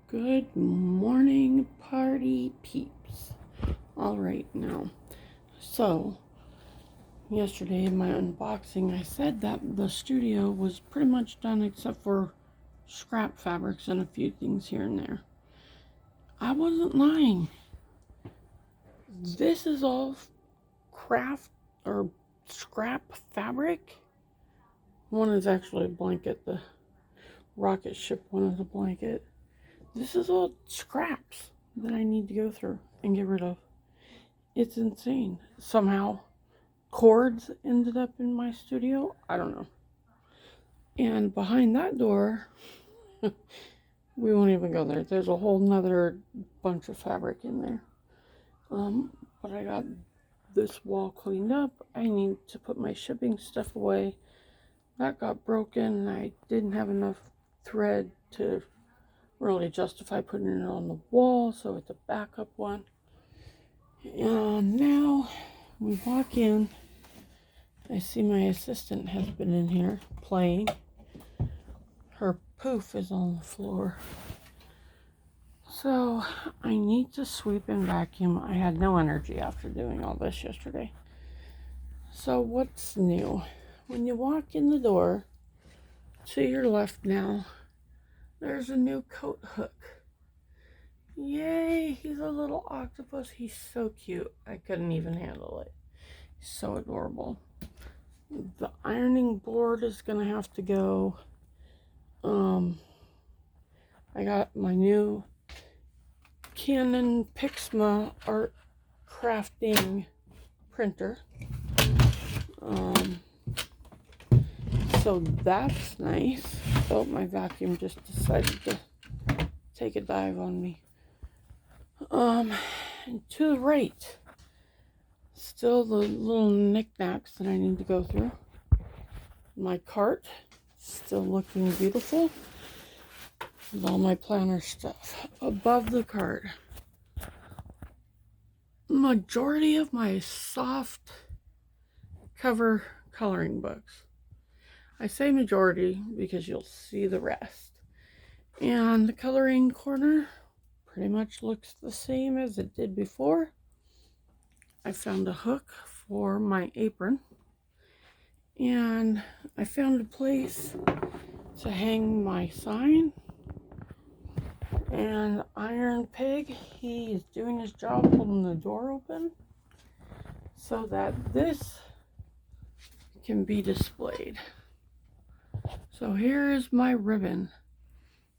Good morning, party peeps. All right, now, so yesterday in my unboxing, I said that the studio was pretty much done except for scrap fabrics and a few things here and there. I wasn't lying. This is all craft or scrap fabric. One is actually a blanket. The rocket ship one is a blanket. This is all scraps that I need to go through and get rid of. It's insane. Somehow, cords ended up in my studio. I don't know. And behind that door, we won't even go there. There's a whole nother bunch of fabric in there. But I got this wall cleaned up. I need to put my shipping stuff away. That got broken. I didn't have enough thread to really justify putting it on the wall, so it's a backup one. And now we walk in. I see my assistant has been in here playing. Her poof is on the floor. So I need to sweep and vacuum. I had no energy after doing all this yesterday. So what's new? When you walk in the door, to your left now, there's a new coat hook. Yay, he's a little octopus. He's so cute. I couldn't even handle it. He's so adorable. The ironing board is gonna have to go. I got my new Canon Pixma art crafting printer. So that's nice. Oh, my vacuum just decided to take a dive on me. And to the right, still the little knickknacks that I need to go through. My cart, still looking beautiful. With all my planner stuff. Above the cart, majority of my soft cover coloring books. I say majority because you'll see the rest. And the coloring corner pretty much looks the same as it did before. I found a hook for my apron. And I found a place to hang my sign. And Iron Pig, he is doing his job holding the door open so that this can be displayed. So here is my ribbon.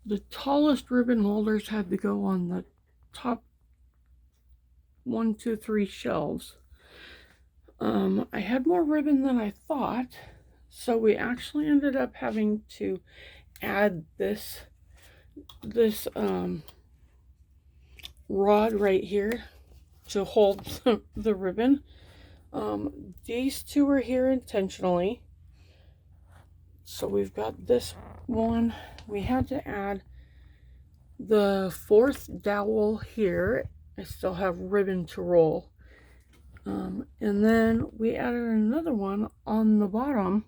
The tallest ribbon holders had to go on the top 1, 2, 3 shelves. I had more ribbon than I thought, so we actually ended up having to add this rod right here to hold the ribbon. These two are here intentionally. So we've got this one. We had to add the fourth dowel here. I still have ribbon to roll. And then we added another one on the bottom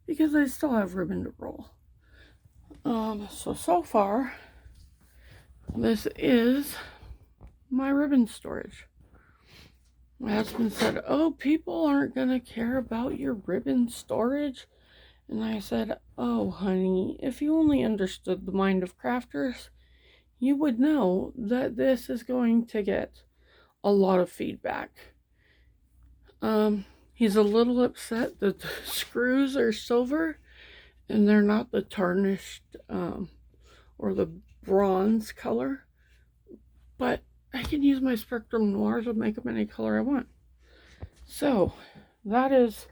because I still have ribbon to roll. So far, this is my ribbon storage. My husband said, "Oh, people aren't going to care about your ribbon storage." And I said, "Oh, honey, if you only understood the mind of crafters, you would know that this is going to get a lot of feedback." He's a little upset that the screws are silver and they're not the tarnished or the bronze color. But I can use my Spectrum Noir to make them any color I want. So that is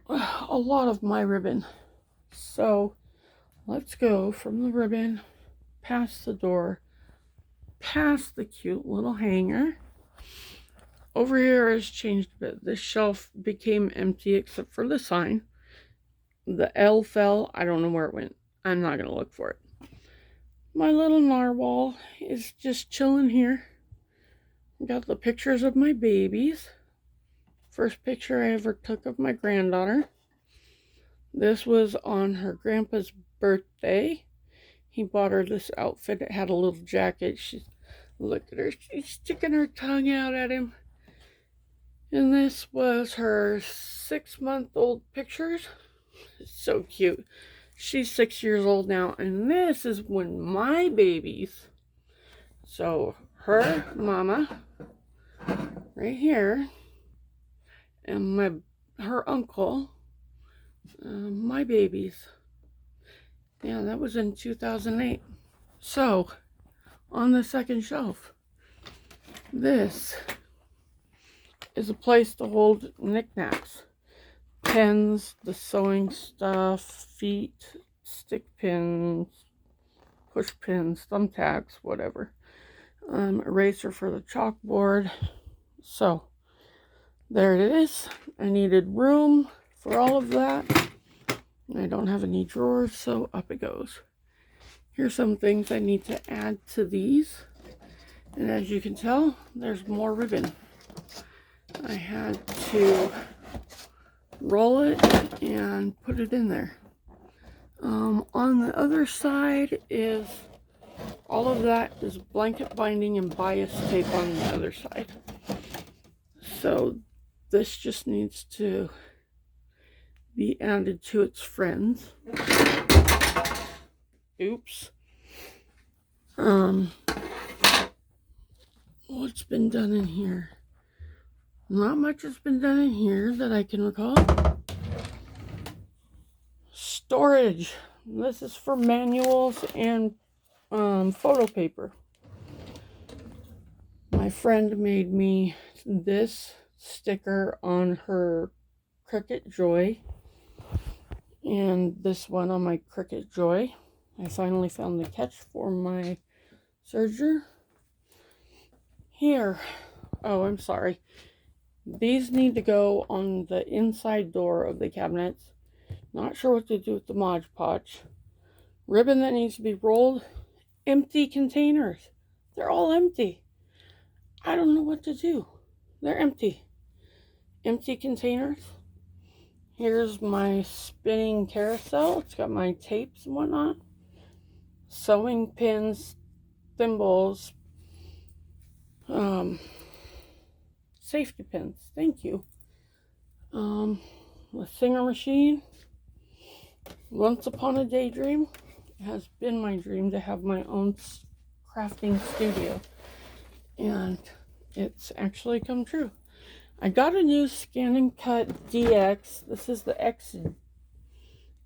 a lot of my ribbon. So let's go from the ribbon, past the door, past the cute little hanger. Over here has changed a bit. This shelf became empty except for the sign. The L fell. I don't know where it went. I'm not going to look for it. My little narwhal is just chilling here. Got the pictures of my babies. First picture I ever took of my granddaughter. This was on her grandpa's birthday. He bought her this outfit. It had a little jacket. Look at her. She's sticking her tongue out at him. And this was her 6-month-old pictures. It's so cute. She's 6 years old now. And this is when my babies. So her mama right here. And her uncle. My babies. Yeah, that was in 2008. So, on the second shelf, this is a place to hold knickknacks. Pens, the sewing stuff, feet, stick pins, push pins, thumbtacks, whatever. Eraser for the chalkboard. So, there it is. I needed room for all of that. I don't have any drawers, so up it goes. Here's some things I need to add to these. And as you can tell, there's more ribbon. I had to roll it and put it in there. On the other side is, all of that is blanket binding and bias tape on the other side. So this just needs to be added to its friends. Oops. What's been done in here? Not much has been done in here that I can recall. Storage. This is for manuals and photo paper. My friend made me this sticker on her Cricut Joy. And this one on my Cricut Joy. I finally found the catch for my serger. Here. Oh, I'm sorry. These need to go on the inside door of the cabinets. Not sure what to do with the Mod Podge. Ribbon that needs to be rolled. Empty containers. They're all empty. I don't know what to do. They're empty. Empty containers. Here's my spinning carousel. It's got my tapes and whatnot. Sewing pins, thimbles, safety pins. Thank you. The Singer machine. Once upon a daydream. It has been my dream to have my own crafting studio. And it's actually come true. I got a new Scan and Cut DX. This is the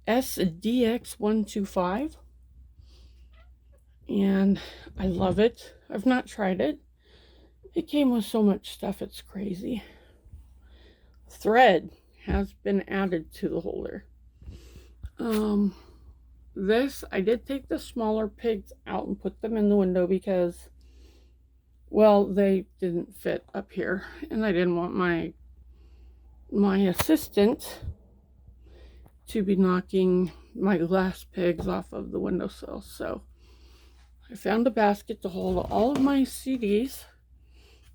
SDX125. And I love it. I've not tried it. It came with so much stuff, it's crazy. Thread has been added to the holder. I did take the smaller pigs out and put them in the window because, well, they didn't fit up here, and I didn't want my assistant to be knocking my glass pigs off of the windowsill. So I found a basket to hold all of my CDs.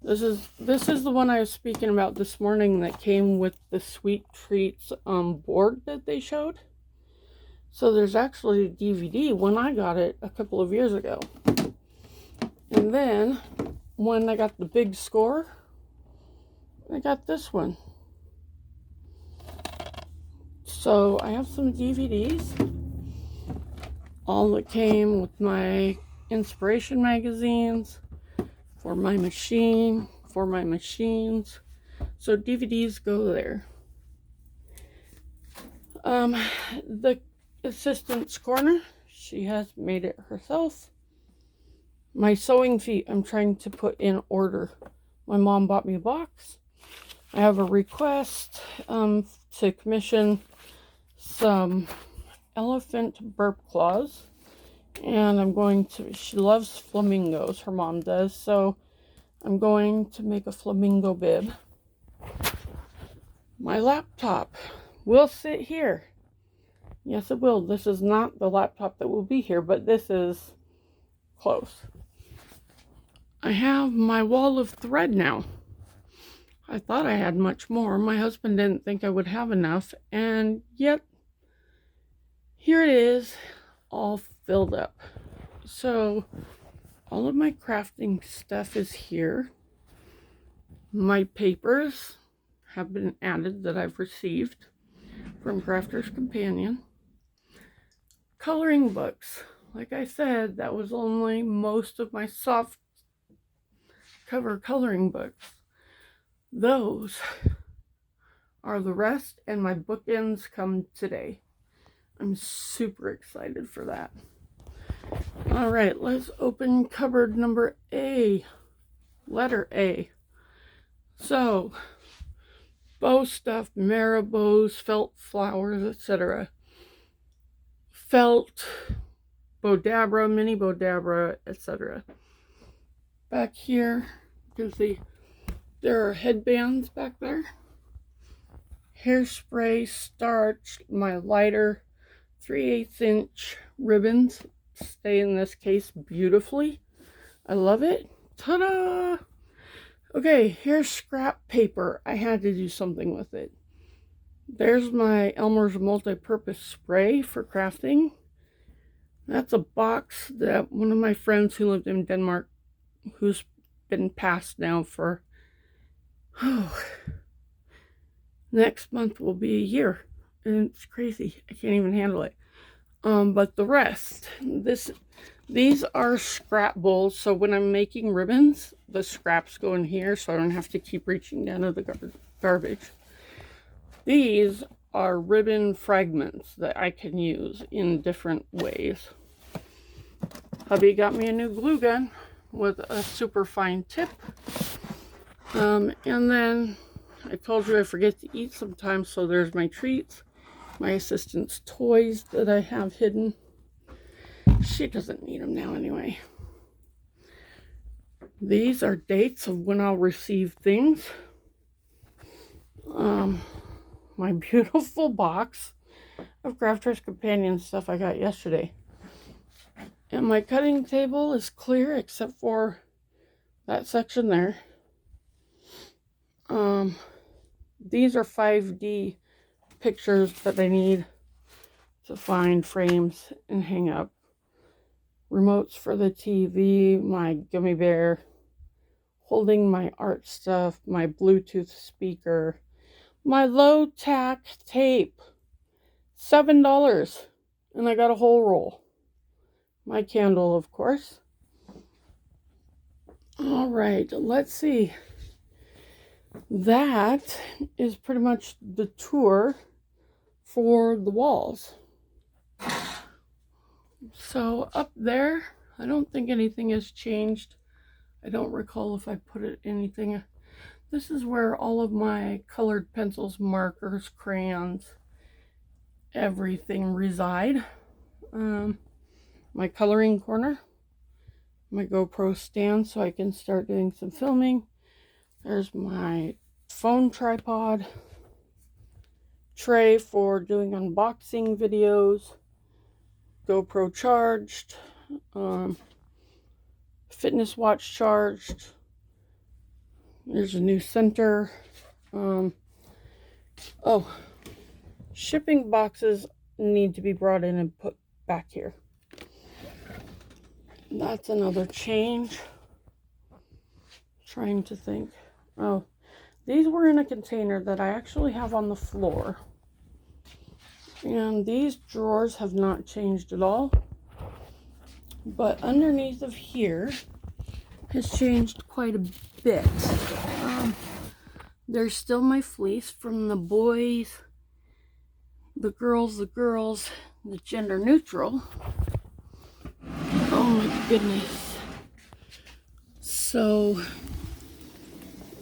This is the one I was speaking about this morning that came with the Sweet Treats board that they showed. So there's actually a DVD when I got it a couple of years ago. And then when I got the big score, I got this one. So I have some DVDs. All that came with my inspiration magazines for my machine, for my machines. So DVDs go there. The assistant's corner, she has made it herself. My sewing feet, I'm trying to put in order. My mom bought me a box. I have a request to commission some elephant burp claws. And I'm going to, she loves flamingos, her mom does. So I'm going to make a flamingo bib. My laptop will sit here. Yes, it will. This is not the laptop that will be here, but this is close. I have my wall of thread now. I thought I had much more. My husband didn't think I would have enough, and yet here it is, all filled up. So all of my crafting stuff is here. My papers have been added that I've received from Crafter's Companion. Coloring books. Like I said, that was only most of my soft cover coloring books. Those are the rest, and my bookends come today. I'm super excited for that. All right, let's open cupboard number A, letter A. So, bow stuff, marabouts, felt flowers, etc. Felt, Bodabra, mini Bodabra, etc. Back here, you can see there are headbands back there. Hairspray, starch, my lighter, 3/8 inch ribbons stay in this case beautifully. I love it. Ta-da! Okay, here's scrap paper. I had to do something with it. There's my Elmer's multi-purpose spray for crafting. That's a box that one of my friends who lived in Denmark, who's been passed now for, next month will be a year. And it's crazy. I can't even handle it. But the rest, these are scrap bowls. So when I'm making ribbons, the scraps go in here so I don't have to keep reaching down to the garbage. These are ribbon fragments that I can use in different ways. Hubby got me a new glue gun with a super fine tip. And then I told you I forget to eat sometimes, so there's my treats. My assistant's toys that I have hidden. She doesn't need them now anyway. These are dates of when I'll receive things. My beautiful box of Crafter's Companion stuff I got yesterday. And my cutting table is clear except for that section there. These are 5D pictures that I need to find frames and hang up. Remotes for the TV, my gummy bear, holding my art stuff, my Bluetooth speaker, my low tack tape, $7, and I got a whole roll. My candle, of course. All right, let's see. That is pretty much the tour for the walls. So up there, I don't think anything has changed. I don't recall if I put it anything. This is where all of my colored pencils, markers, crayons, everything reside. My coloring corner, my GoPro stand so I can start doing some filming. There's my phone tripod, tray for doing unboxing videos, GoPro charged, fitness watch charged. There's a new center. Shipping boxes need to be brought in and put back here. That's another change. Trying to think. Oh, these were in a container that I actually have on the floor. And these drawers have not changed at all. But underneath of here has changed quite a bit. There's still my fleece from the boys, the girls, the gender neutral. Oh my goodness. So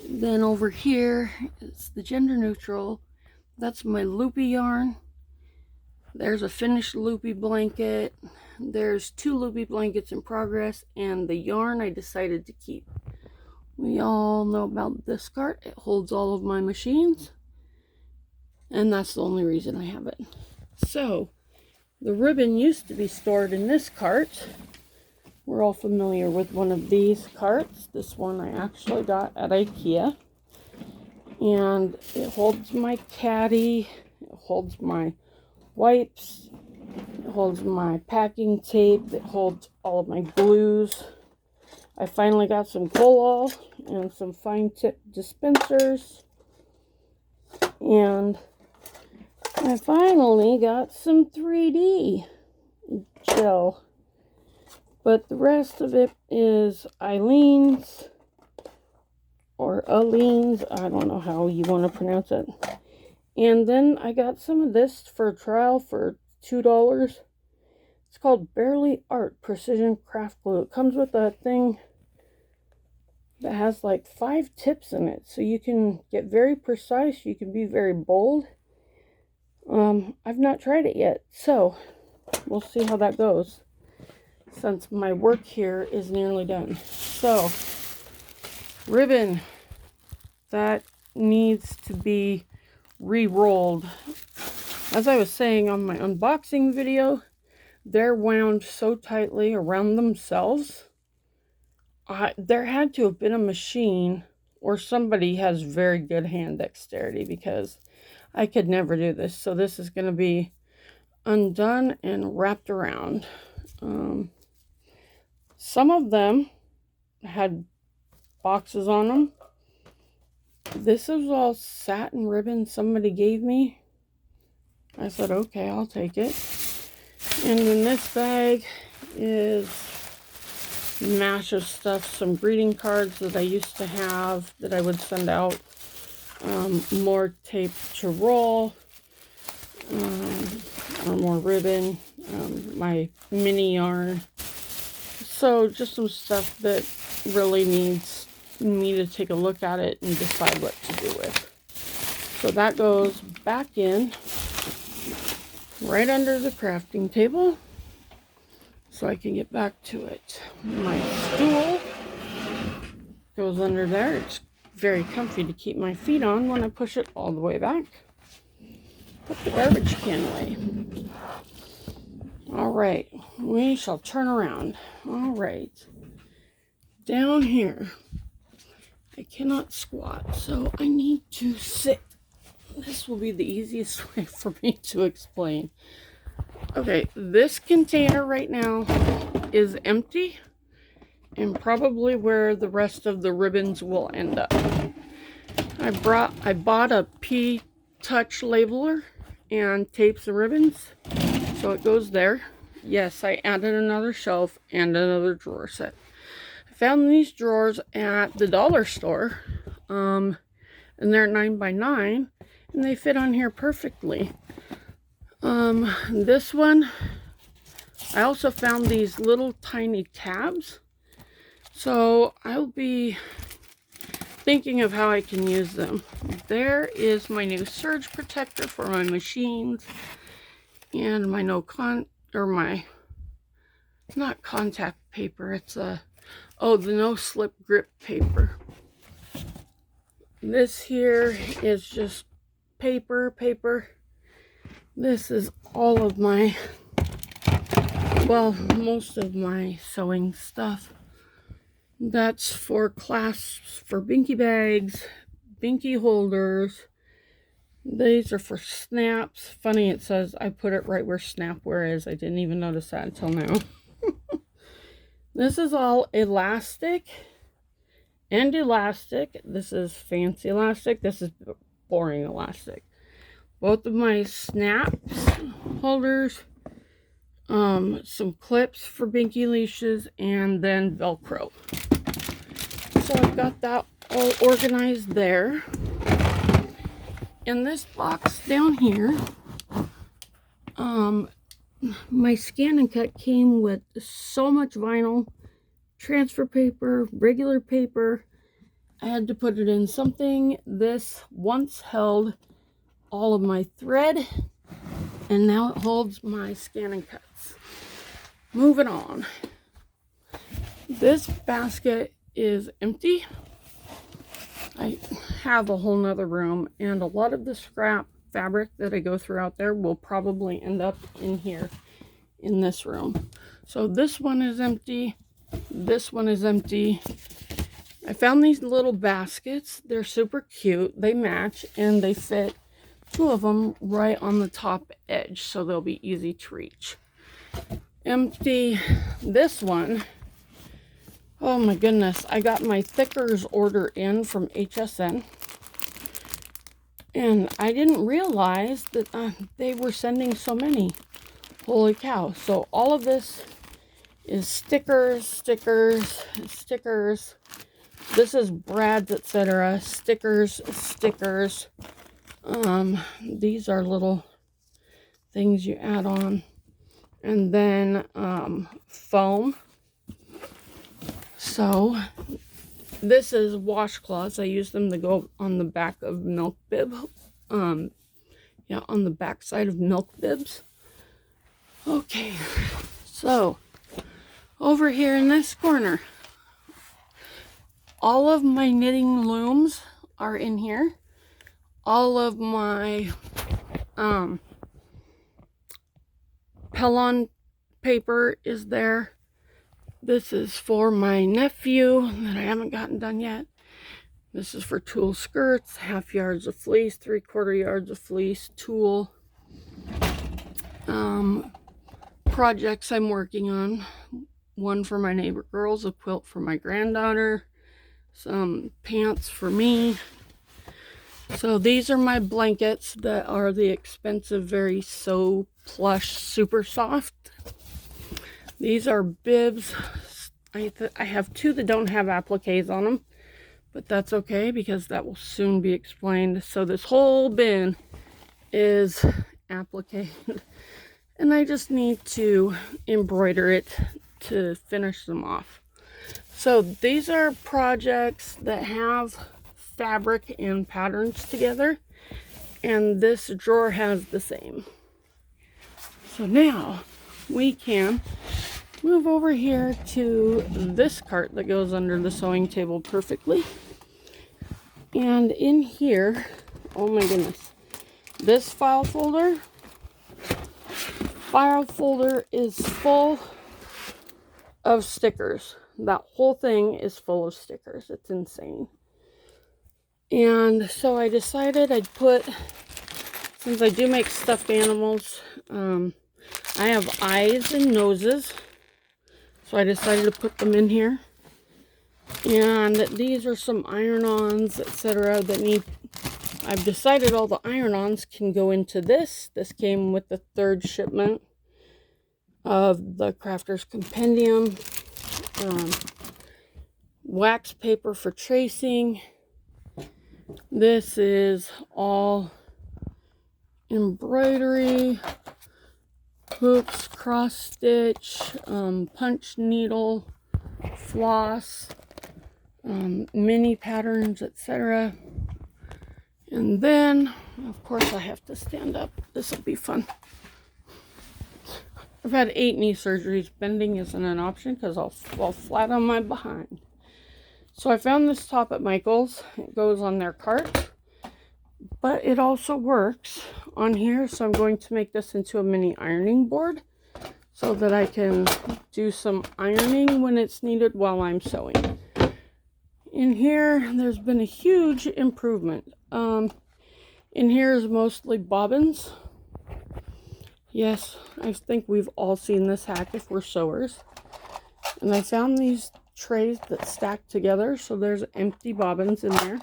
then over here, it's the gender neutral. That's my loopy yarn. There's a finished loopy blanket. There's 2 loopy blankets in progress, and the yarn I decided to keep. We all know about this cart. It holds all of my machines, and that's the only reason I have it. So the ribbon used to be stored in this cart. We're all familiar with one of these carts. This one I actually got at IKEA. And it holds my caddy. It holds my wipes. holds my packing tape. It holds all of my glues. I finally got some coal and some fine tip dispensers. And I finally got some 3D gel. But the rest of it is Eileen's or Aleen's. I don't know how you want to pronounce it. And then I got some of this for a trial for $2. It's called Barely Art Precision Craft Glue. It comes with a thing that has like 5 tips in it. So you can get very precise. You can be very bold. I've not tried it yet. So we'll see how that goes, since my work here is nearly done. So, ribbon that needs to be re-rolled. As I was saying on my unboxing video, they're wound so tightly around themselves. There had to have been a machine or somebody has very good hand dexterity, because I could never do this. So this is going to be undone and wrapped around. Some of them had boxes on them. This is all satin ribbon somebody gave me. I said, okay, I'll take it. And then this bag is a mash of stuff. Some greeting cards that I used to have that I would send out. More tape to roll. Or more ribbon. My mini yarn. So just some stuff that really needs me to take a look at it and decide what to do with. So that goes back in right under the crafting table so I can get back to it. My stool goes under there. It's very comfy to keep my feet on when I push it all the way back. Put the garbage can away. All right, we shall turn around. All right, down here, I cannot squat, so I need to sit. This will be the easiest way for me to explain. Okay, this container right now is empty, and probably where the rest of the ribbons will end up. I bought a P-Touch labeler and tapes and ribbons. So it goes there. Yes, I added another shelf and another drawer set. I found these drawers at the dollar store. And they're 9x9. And they fit on here perfectly. This one, I also found these little tiny tabs. So I'll be thinking of how I can use them. There is my new surge protector for my machines. And my not contact paper, it's the no slip grip paper. This here is just paper. This is all of my, well, most of my sewing stuff. That's for clasps, for binky bags, binky holders. These are for snaps. Funny, it says I put it right where snapware is. I didn't even notice that until now. This is all elastic and elastic. This is fancy elastic. This is boring elastic. Both of my snaps holders, some clips for binky leashes, and then Velcro. So I've got that all organized there. In this box down here, my scan and cut came with so much vinyl, transfer paper, regular paper. I had to put it in something. This once held all of my thread, and now it holds my scan and cuts. Moving on. This basket is empty. I have a whole nother room, and a lot of the scrap fabric that I go through out there will probably end up in here in this room. So this one is empty. This one is empty. I found these little baskets. They're super cute. They match, and they fit 2 of them right on the top edge, so they'll be easy to reach. empty this one. Oh my goodness, I got my thickers order in from HSN. And I didn't realize that they were sending so many. Holy cow. So all of this is stickers, stickers, stickers. This is Brad's, etc. Stickers, stickers. These are little things you add on. And then foam. So this is washcloths. I use them to go on the back of milk bib. Yeah, on the back side of milk bibs. Okay, so over here in this corner, all of my knitting looms are in here. All of my Pellon paper is there. This is for my nephew that I haven't gotten done yet. This is for tulle skirts, 1/2 yards of fleece, 3/4 yards of fleece, tulle. Projects I'm working on. One for my neighbor girls, a quilt for my granddaughter, some pants for me. So these are my blankets that are the expensive, very So Plush Super Soft. These are bibs. I have 2 that don't have appliques on them, but that's okay because that will soon be explained. So this whole bin is applique, and I just need to embroider it to finish them off. So these are projects that have fabric and patterns together, and this drawer has the same. So now we can move over here to this cart that goes under the sewing table perfectly. And in here, oh my goodness, this file folder is full of stickers. That whole thing is full of stickers. It's insane. And so I decided I'd put, since I do make stuffed animals, I have eyes and noses. So I decided to put them in here. And these are some iron-ons, etc. that need, I've decided all the iron-ons can go into this. This came with the 3rd shipment of the Crafter's Compendium. Wax paper for tracing. This is all embroidery, hoops, cross stitch, punch needle, floss, mini patterns, etc. And then, of course, I have to stand up. This will be fun. I've had 8 knee surgeries. Bending isn't an option because I'll fall flat on my behind. So I found this top at Michael's. It goes on their cart, but it also works on here. So I'm going to make this into a mini ironing board so that I can do some ironing when it's needed while I'm sewing. In here, there's been a huge improvement. In here is mostly bobbins. Yes, I think we've all seen this hack if we're sewers. And I found these trays that stack together, so there's empty bobbins in there.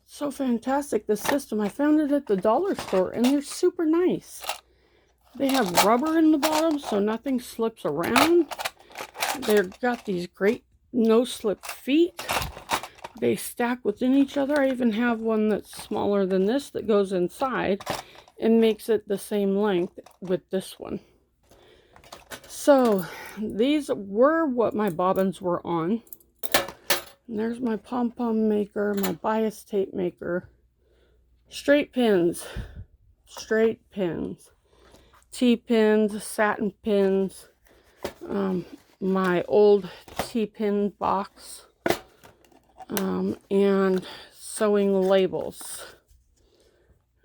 So fantastic, this system. I found it at the dollar store, and they're super nice. They have rubber in the bottom, so nothing slips around. They've got these great no-slip feet. They stack within each other. I even have one that's smaller than this that goes inside and makes it the same length with this one. So these were what my bobbins were on. And there's my pom-pom maker, my bias tape maker, straight pins, T-pins, satin pins, my old T-pin box, and sewing labels.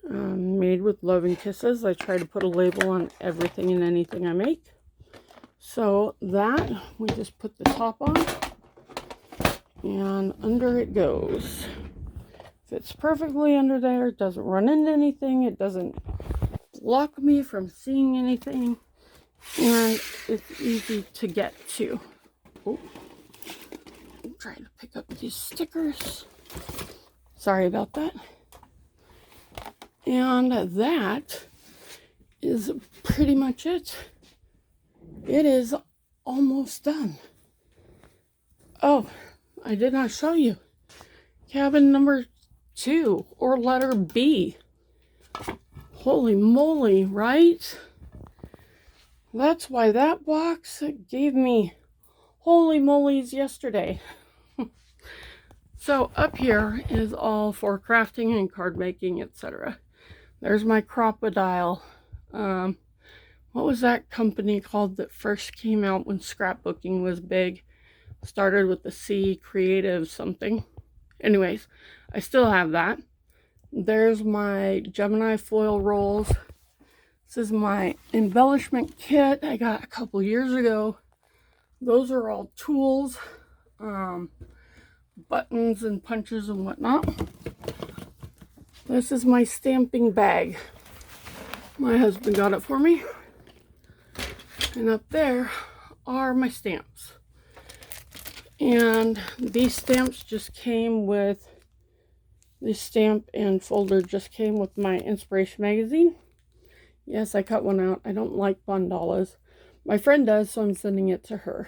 Made with love and kisses. I try to put a label on everything and anything I make. So that, we just put the top on, and under it goes. Fits perfectly under there. It doesn't run into anything. It doesn't block me from seeing anything. And it's easy to get to. Oh, I'm trying to pick up these stickers. Sorry about that. And that is pretty much it. It is almost done. Oh, I did not show you. Cabin number 2, or letter B. Holy moly, right? That's why that box gave me holy molies yesterday. So up here is all for crafting and card making, etc. There's my crocodile. What was that company called that first came out when scrapbooking was big? Started with the C, Creative something. Anyways, I still have that. There's my Gemini foil rolls. This is my embellishment kit I got a couple years ago. Those are all tools, buttons and punches and whatnot. This is my stamping bag. My husband got it for me. And up there are my stamps. And these stamps just came with, this stamp and folder just came with my Inspiration magazine. Yes, I cut one out. I don't like bandalas. My friend does, so I'm sending it to her.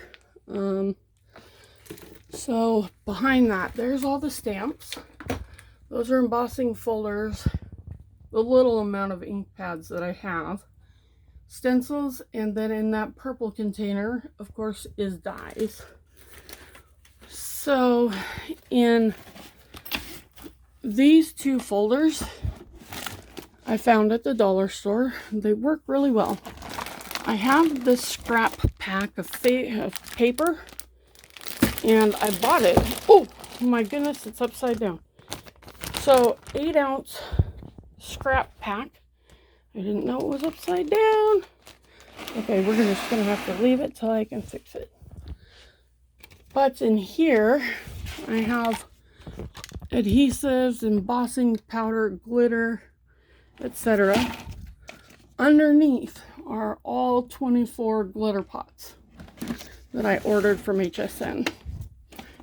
So behind that, there's all the stamps. Those are embossing folders. The little amount of ink pads that I have. Stencils, and then in that purple container, of course, is dies. So in these 2 folders I found at the dollar store, they work really well. I have this scrap pack of paper, and I bought it. Oh my goodness, it's upside down. So 8-ounce scrap pack. I didn't know it was upside down. Okay, we're just gonna have to leave it till I can fix it. But in here, I have adhesives, embossing powder, glitter, etc. Underneath are all 24 glitter pots that I ordered from HSN.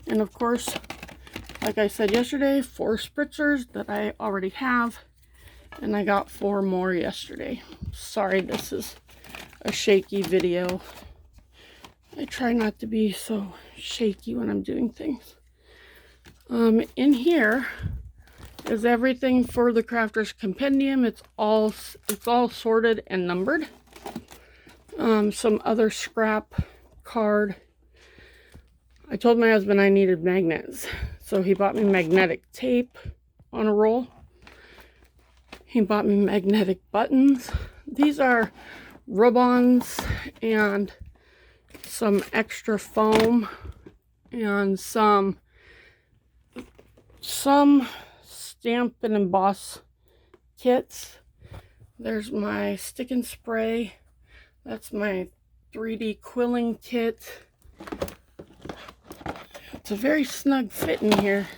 And of course, like I said yesterday, 4 spritzers that I already have. And I got 4 more yesterday. Sorry, this is a shaky video. I try not to be so shaky when I'm doing things. In here is everything for the Crafter's Compendium. It's all sorted and numbered. Some other scrap card. I told my husband I needed magnets, so he bought me magnetic tape on a roll. He bought me magnetic buttons. These are rub-ons and some extra foam and some stamp and emboss kits. There's my stick and spray. That's my 3D quilling kit. It's a very snug fit in here.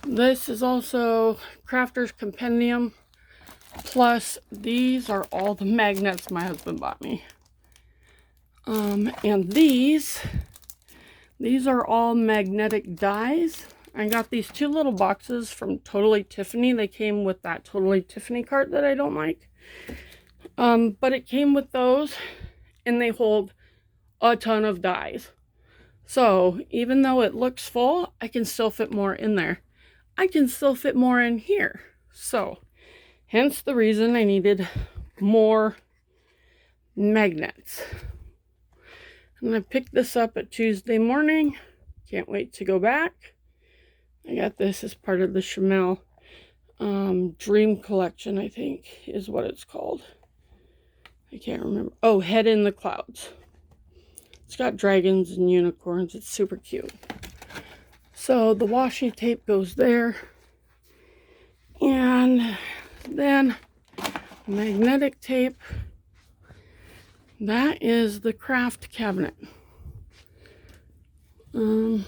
This is also Crafter's Compendium. Plus, these are all the magnets my husband bought me. And these are all magnetic dies. I got these 2 little boxes from Totally Tiffany. They came with that Totally Tiffany cart that I don't like. But it came with those, and they hold a ton of dies. So, even though it looks full, I can still fit more in there. I can still fit more in here. So, hence the reason I needed more magnets. And I picked this up at Tuesday morning. Can't wait to go back. I got this as part of the Chamel Dream Collection, I think is what it's called. I can't remember. Oh, Head in the Clouds. It's got dragons and unicorns. It's super cute. So the washi tape goes there. And then magnetic tape. That is the craft cabinet. More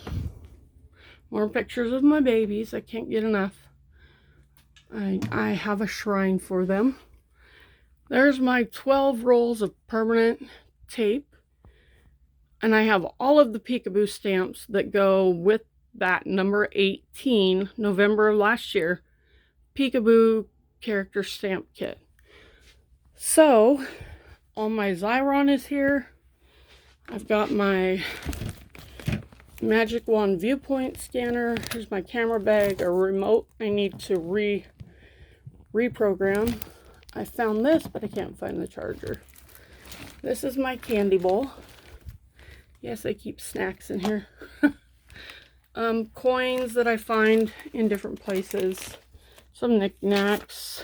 pictures of my babies. I can't get enough. I have a shrine for them. There's my 12 rolls of permanent tape. And I have all of the peekaboo stamps that go with that number 18, November of last year, peekaboo character stamp kit. So, all my Xyron is here. I've got my Magic Wand viewpoint scanner. Here's my camera bag, a remote I need to reprogram. I found this, but I can't find the charger. This is my candy bowl. Yes, I keep snacks in here. Coins that I find in different places. Some knickknacks.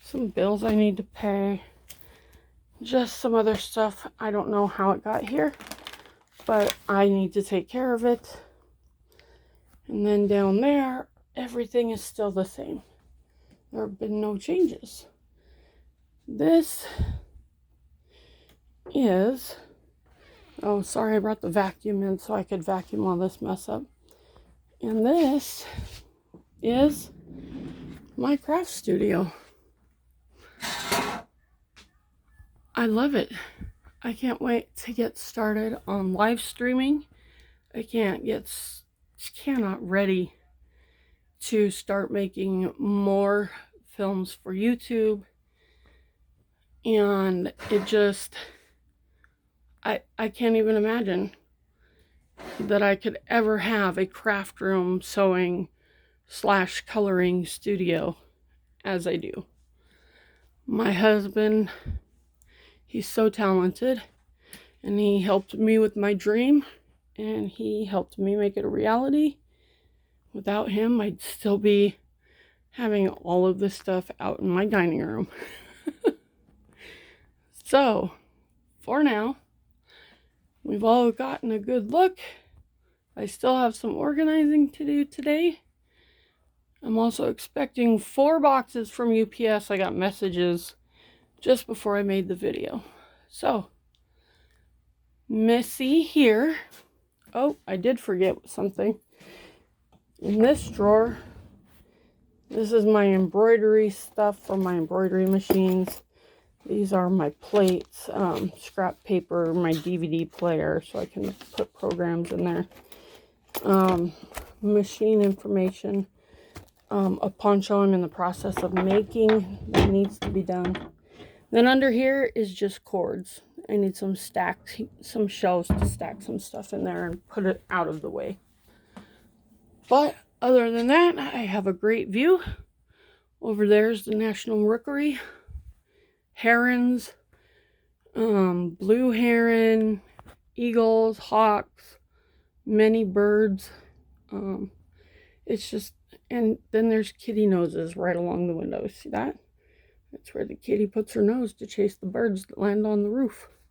Some bills I need to pay. Just some other stuff. I don't know how it got here, but I need to take care of it. And then down there, everything is still the same. There have been no changes. This is, oh, sorry, I brought the vacuum in so I could vacuum all this mess up. And this is my craft studio. I love it. I can't wait to get started on live streaming. I cannot ready to start making more films for YouTube. And it just, I can't even imagine that I could ever have a craft room sewing / coloring studio as I do. My husband, he's so talented, and he helped me with my dream, and he helped me make it a reality. Without him, I'd still be having all of this stuff out in my dining room. So, for now, we've all gotten a good look. I still have some organizing to do today. I'm also expecting 4 boxes from UPS. I got messages just before I made the video. So, Missy here. Oh, I did forget something. In this drawer, this is my embroidery stuff for my embroidery machines. These are my plates, scrap paper, my DVD player, so I can put programs in there. Machine information. A poncho I'm in the process of making that needs to be done. Then under here is just cords. I need some shelves to stack some stuff in there and put it out of the way. But other than that, I have a great view. Over there's the National Rookery. Herons, blue heron, eagles, hawks, many birds. It's just, and then there's kitty noses right along the window. See that? That's where the kitty puts her nose to chase the birds that land on the roof.